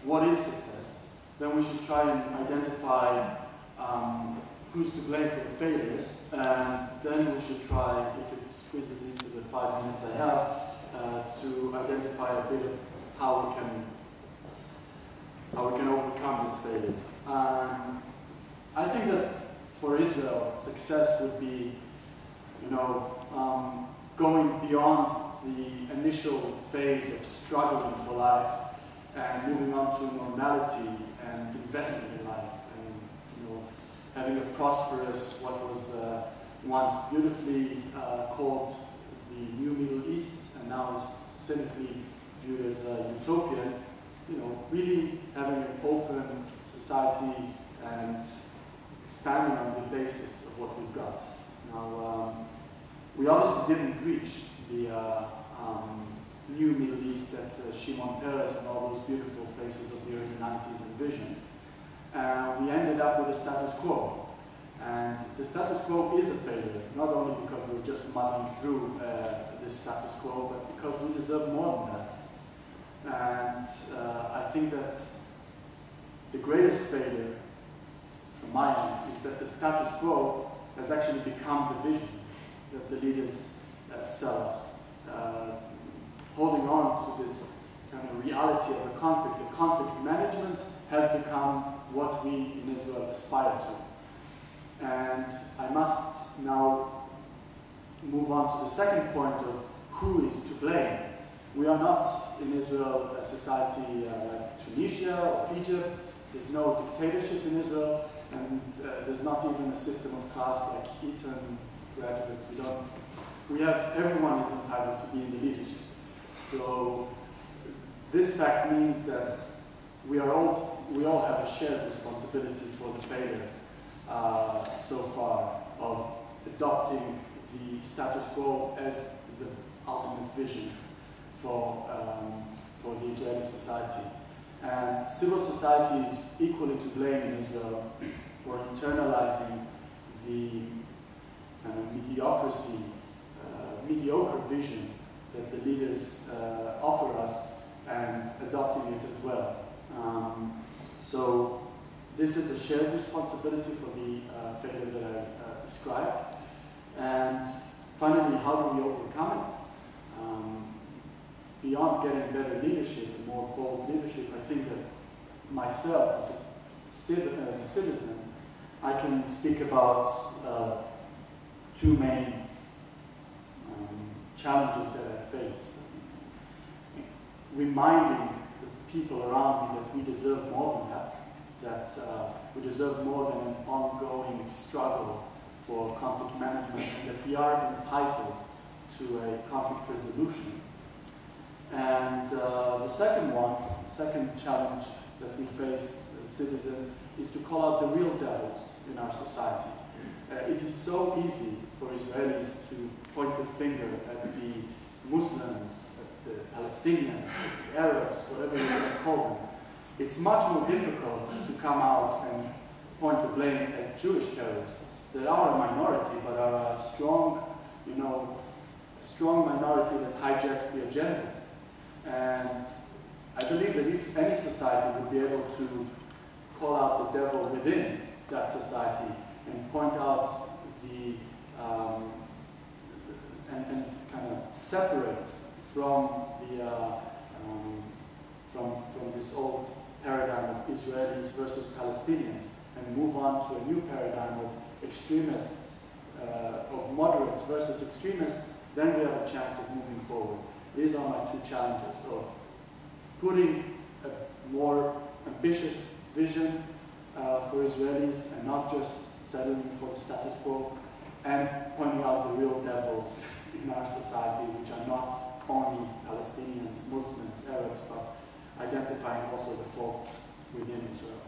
what is success, then we should try and identify who's to blame for the failures, and then we should try, if it squeezes into the 5 minutes I have, to identify a bit of how we can overcome these failures. I think that for Israel, success would be, going beyond the initial phase of struggling for life and moving on to normality and investing in life and having a prosperous, what was once beautifully called the New Middle East and now is cynically viewed as a utopian, really having an open society and expanding on the basis of what we've got. Now, we obviously didn't reach the new Middle East that Shimon Peres and all those beautiful faces of the early 90s envisioned. We ended up with a status quo. And the status quo is a failure, not only because we're just muddling through this status quo, but because we deserve more than that. And I think that the greatest failure, from my end, is that the status quo has actually become the vision that the leaders sell us. Holding on to this kind of reality of the conflict management has become what we in Israel aspire to. And I must now move on to the second point of who is to blame. We are not in Israel a society like Tunisia or Egypt. There's no dictatorship in Israel, and there's not even a system of caste like Eton graduates. Everyone is entitled to be in the leadership. So this fact means that we all have a shared responsibility for the failure so far of adopting the status quo as the ultimate vision for the Israeli society. And civil society is equally to blame in Israel for internalizing the mediocre vision that the leaders offer us and adopting it as well. So this is a shared responsibility for the failure that I described. And finally, how do we overcome it? Beyond getting better leadership and more bold leadership, I think that myself as a citizen, I can speak about two main challenges that I face. Reminding the people around me that we deserve more than that we deserve more than an ongoing struggle for conflict management, and that we are entitled to a conflict resolution. And the second challenge that we face as citizens is to call out the real devils in our society. It is so easy for Israelis to point the finger at the Muslims, at the Palestinians, at the Arabs, whatever you want to call them. It's much more difficult to come out and point the blame at Jewish terrorists. They are a minority, but are a strong minority that hijacks the agenda. And I believe that if any society would be able to call out the devil within that society and point out the and kind of separate from this old paradigm of Israelis versus Palestinians and move on to a new paradigm of extremists, of moderates versus extremists, then we have a chance of moving forward. These are my two challenges of putting a more ambitious vision for Israelis and not just settling for the status quo, and pointing out the real devils in our society, which are not only Palestinians, Muslims, Arabs, but identifying also the folk within Israel.